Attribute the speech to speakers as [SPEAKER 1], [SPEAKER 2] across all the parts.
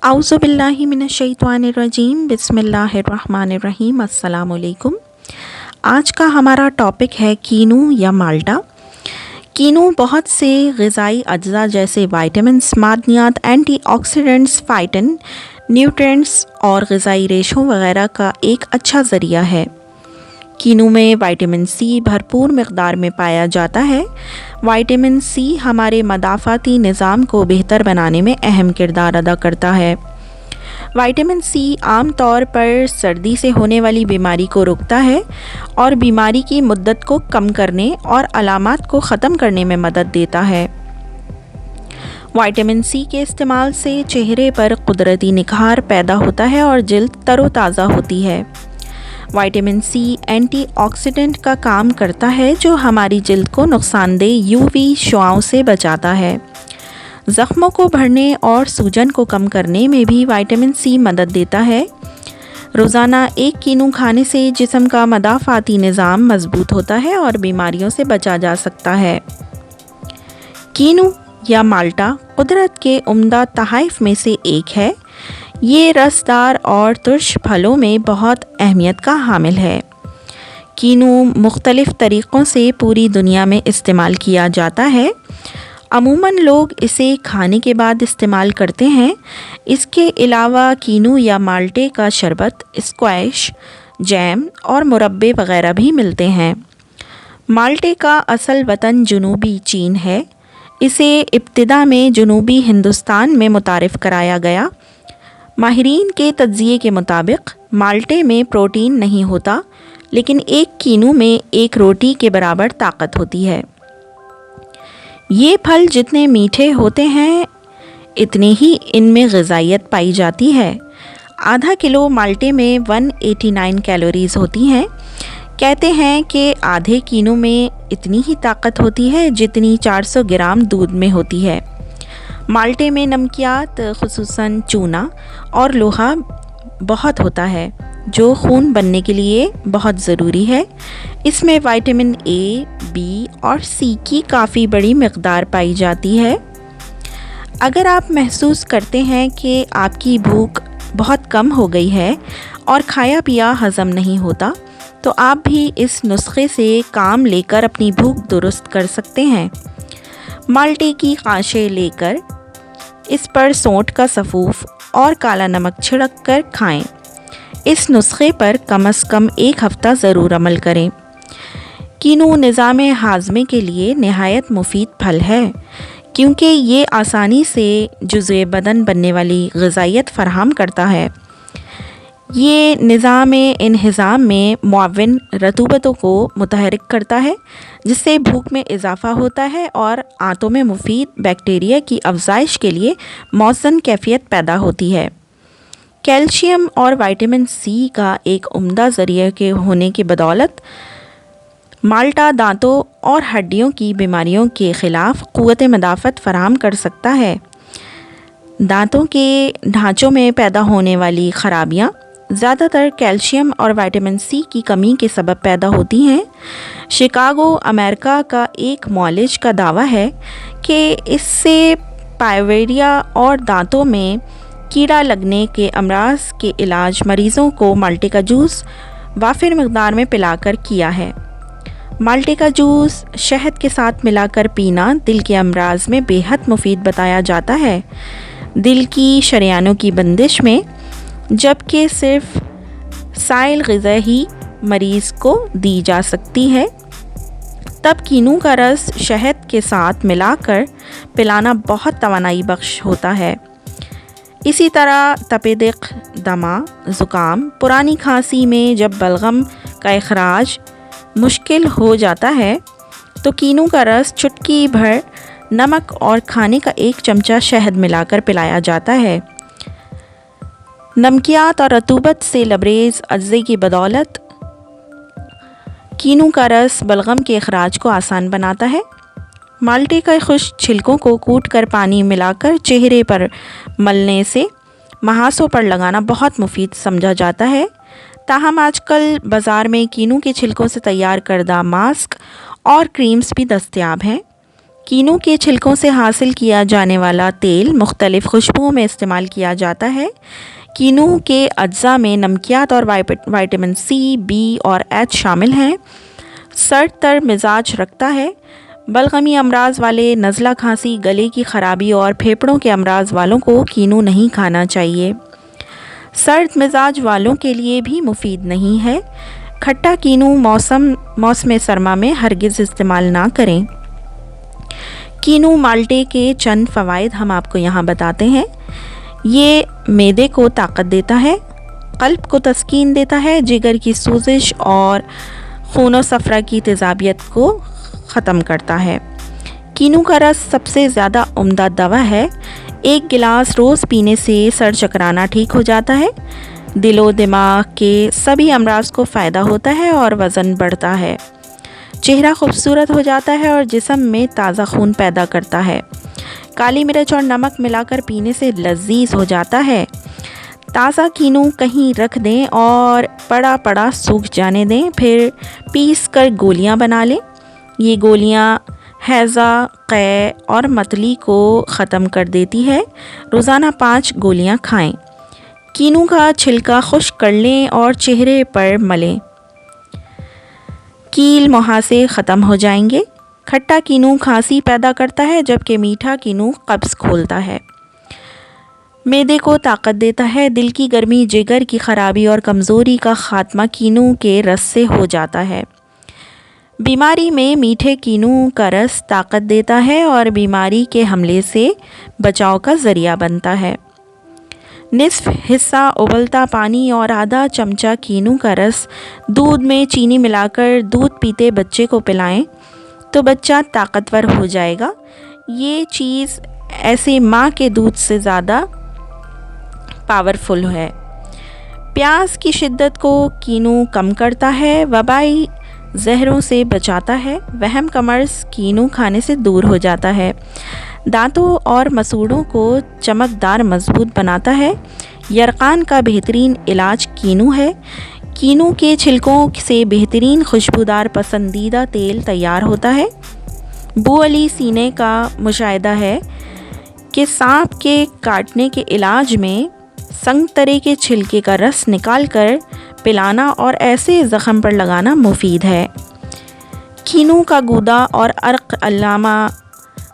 [SPEAKER 1] अऊज़ु बिल्लाहि मिनश्शैतानिर्रजीम बिस्मिल्लाहिर्रहमानिर्रहीम। अस्सलाम वालेकुम। आज का हमारा टॉपिक है कीनू या माल्टा। कीनू बहुत से ग़िज़ाई अज्जा जैसे वाइटामिन्स, मादनियात, एंटीऑक्सीडेंट्स, फाइटन, न्यूट्रिएंट्स और ग़िज़ाई रेशों वगैरह का एक अच्छा ज़रिया है। कीनू में विटामिन सी भरपूर मक़दार में पाया जाता है। विटामिन सी हमारे मदाफ़ाती निज़ाम को बेहतर बनाने में अहम किरदार अदा करता है। विटामिन सी आम तौर पर सर्दी से होने वाली बीमारी को रोकता है और बीमारी की मुद्दत को कम करने और अलामात को ख़त्म करने में मदद देता है। विटामिन सी के इस्तेमाल से चेहरे पर कुदरती निखार पैदा होता है और जल्द तरोताज़ा होती है। विटामिन सी एंटीऑक्सीडेंट का काम करता है जो हमारी जल्द को नुकसानदेह यूवी शुआओं से बचाता है। ज़ख्मों को भरने और सूजन को कम करने में भी विटामिन सी मदद देता है। रोज़ाना एक कीनू खाने से जिस्म का मदाफ़ाती निज़ाम मजबूत होता है और बीमारियों से बचा जा सकता है। कीनू या माल्टा कुदरत के उम्दा तहाइफ में से एक है। ये रसदार और तुर्श फलों में बहुत अहमियत का हामिल है। कीनू मुख्तलिफ़ तरीक़ों से पूरी दुनिया में इस्तेमाल किया जाता है। अमूमन लोग इसे खाने के बाद इस्तेमाल करते हैं। इसके अलावा कीनू या माल्टे का शरबत, स्क्वैश, जैम और मुरब्बे वगैरह भी मिलते हैं। माल्टे का असल वतन जनूबी चीन है। इसे इब्तिदा में जनूबी हिंदुस्तान में मुतारिफ़ कराया गया। माहिरीन के तज्ज़िये के मुताबिक माल्टे में प्रोटीन नहीं होता, लेकिन एक कीनू में एक रोटी के बराबर ताकत होती है। ये फल जितने मीठे होते हैं इतने ही इनमें ग़िज़ाइयत पाई जाती है। आधा किलो माल्टे में 189 कैलोरीज़ होती हैं। कहते हैं कि आधे कीनू में इतनी ही ताकत होती है जितनी 400 ग्राम दूध में होती है। माल्टे में नमकियात ख़ुसूसन चूना और लोहा बहुत होता है जो खून बनने के लिए बहुत ज़रूरी है। इसमें विटामिन ए, बी और सी की काफ़ी बड़ी मक़दार पाई जाती है। अगर आप महसूस करते हैं कि आपकी भूख बहुत कम हो गई है और खाया पिया हज़म नहीं होता, तो आप भी इस नुस्खे से काम लेकर अपनी भूख दुरुस्त कर सकते हैं। माल्टे की काशें लेकर इस पर सोंठ का सफ़ूफ और काला नमक छिड़क कर खाएं। इस नुस्खे पर कम से कम एक हफ़्ता ज़रूर अमल करें। कीनू निज़ाम हाज़मे के लिए नहायत मुफीद फल है क्योंकि ये आसानी से जुज़्वे बदन बनने वाली ग़िज़ाइयत फ़राहम करता है। ये निज़ाम इन्हिज़ाम में मुआविन रतूबतों को मुतहरिक करता है जिससे भूख में इजाफ़ा होता है और आंतों में मुफीद बैक्टीरिया की अफजाइश के लिए मौज़न कैफियत पैदा होती है। कैल्शियम और विटामिन सी का एक उम्दा ज़रिया के होने की बदौलत माल्टा दांतों और हड्डियों की बीमारियों के ख़िलाफ़ क़ुव्वत मदाफ़त फ़राहम कर सकता है। दांतों के ढांचों में पैदा होने वाली ख़राबियाँ ज़्यादातर कैल्शियम और विटामिन सी की कमी के सबब पैदा होती हैं। शिकागो, अमेरिका का एक मुआलिज का दावा है कि इससे पायवेरिया और दांतों में कीड़ा लगने के अमराज के इलाज मरीज़ों को माल्टे का जूस वाफिर मक़दार में पिलाकर किया है। माल्टे का जूस शहद के साथ मिलाकर पीना दिल के अमराज में बेहद मुफीद बताया जाता है, दिल की शरियानों की बंदिश में, जबकि सिर्फ साइल ग़िज़ा ही मरीज़ को दी जा सकती है। तब कीनू का रस शहद के साथ मिलाकर पिलाना बहुत तवानाई बख्श होता है। इसी तरह तपेदिक, दमा, ज़ुकाम, पुरानी खांसी में जब बलगम का इखराज मुश्किल हो जाता है तो कीनू का रस चुटकी भर नमक और खाने का एक चमचा शहद मिलाकर पिलाया जाता है। नमकियात और रतूबत से लबरेज अज्जे की बदौलत कीनू का रस बलगम के अखराज को आसान बनाता है। माल्टे के खुश्क छिलकों को कूट कर पानी मिलाकर चेहरे पर मलने से महासों पर लगाना बहुत मुफीद समझा जाता है। ताहम आजकल बाज़ार में कीनू के छिलकों से तैयार करदा मास्क और क्रीम्स भी दस्तयाब हैं। کینو کے چھلکوں سے حاصل کیا جانے والا تیل مختلف خوشبوؤں میں استعمال کیا جاتا ہے۔ کینو کے اجزاء میں نمکیات اور وائٹامن سی، بی اور ایچ شامل ہیں۔ سرد تر مزاج رکھتا ہے۔ بلغمی امراض والے، نزلہ کھانسی، گلے کی خرابی اور پھیپھڑوں کے امراض والوں کو کینو نہیں کھانا چاہیے۔ سرد مزاج والوں کے لیے بھی مفید نہیں ہے۔ کھٹا کینو موسم سرما میں ہرگز استعمال نہ کریں۔ کینو مالٹے کے چند فوائد ہم آپ کو یہاں بتاتے ہیں۔ یہ معدے کو طاقت دیتا ہے، قلب کو تسکین دیتا ہے، جگر کی سوزش اور خون و صفرا کی تیزابیت کو ختم کرتا ہے۔ کینو کا رس سب سے زیادہ عمدہ دوا ہے۔ 1 گلاس روز پینے سے سر چکرانا ٹھیک ہو جاتا ہے، دل و دماغ کے سبھی امراض کو فائدہ ہوتا ہے اور وزن بڑھتا ہے، چہرہ خوبصورت ہو جاتا ہے اور جسم میں تازہ خون پیدا کرتا ہے۔ کالی مرچ اور نمک ملا کر پینے سے لذیذ ہو جاتا ہے۔ تازہ کینو کہیں رکھ دیں اور پڑا سوکھ جانے دیں، پھر پیس کر گولیاں بنا لیں۔ یہ گولیاں ہیضہ، قے اور متلی کو ختم کر دیتی ہے۔ روزانہ 5 گولیاں کھائیں۔ کینو کا چھلکا خشک کر لیں اور چہرے پر ملیں، کیل مہاسے ختم ہو جائیں گے۔ کھٹا کینو کھانسی پیدا کرتا ہے، جبکہ میٹھا کینو قبض کھولتا ہے، معدے کو طاقت دیتا ہے۔ دل کی گرمی، جگر کی خرابی اور کمزوری کا خاتمہ کینو کے رس سے ہو جاتا ہے۔ بیماری میں میٹھے کینو کا رس طاقت دیتا ہے اور بیماری کے حملے سے بچاؤ کا ذریعہ بنتا ہے۔ نصف حصہ ابلتا پانی اور آدھا چمچہ کینو کا رس دودھ میں چینی ملا کر دودھ پیتے بچے کو پلائیں تو بچہ طاقتور ہو جائے گا۔ یہ چیز ایسے ماں کے دودھ سے زیادہ پاورفل ہے۔ پیاس کی شدت کو کینو کم کرتا ہے، وبائی زہروں سے بچاتا ہے، وہم کا مرض کینو کھانے سے دور ہو جاتا ہے، دانتوں اور مسوڑھوں کو چمکدار مضبوط بناتا ہے۔ یرقان کا بہترین علاج کینو ہے۔ کینو کے چھلکوں سے بہترین خوشبودار پسندیدہ تیل تیار ہوتا ہے۔ بو علی سینے کا مشاہدہ ہے کہ سانپ کے کاٹنے کے علاج میں سنگترے کے چھلکے کا رس نکال کر پلانا اور ایسے زخم پر لگانا مفید ہے۔ کینو کا گودا اور عرق علامہ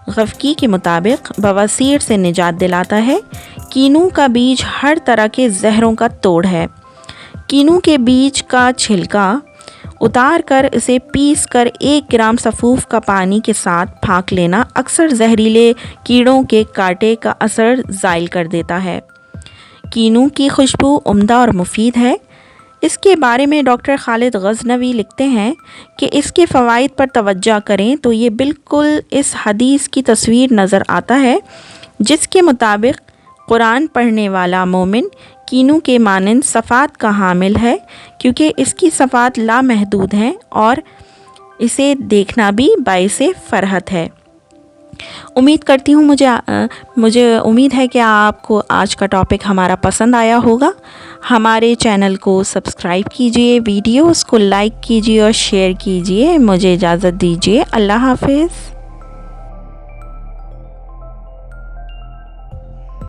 [SPEAKER 1] غفقی کے مطابق بواسیر سے نجات دلاتا ہے۔ کینو کا بیج ہر طرح کے زہروں کا توڑ ہے۔ کینو کے بیج کا چھلکا اتار کر اسے پیس کر 1 گرام سفوف کا پانی کے ساتھ پھانک لینا اکثر زہریلے کیڑوں کے کاٹے کا اثر زائل کر دیتا ہے۔ کینو کی خوشبو عمدہ اور مفید ہے۔ اس کے بارے میں ڈاکٹر خالد غزنوی لکھتے ہیں کہ اس کے فوائد پر توجہ کریں تو یہ بالکل اس حدیث کی تصویر نظر آتا ہے جس کے مطابق قرآن پڑھنے والا مومن کینو کے مانند صفات کا حامل ہے، کیونکہ اس کی صفات لامحدود ہیں اور اسے دیکھنا بھی باعث فرحت ہے۔ امید کرتی ہوں مجھے امید ہے کہ آپ کو آج کا ٹاپک ہمارا پسند آیا ہوگا۔ ہمارے چینل کو سبسکرائب کیجئے، ویڈیوز کو لائک کیجئے اور شیئر کیجئے۔ مجھے اجازت دیجئے۔ اللہ حافظ۔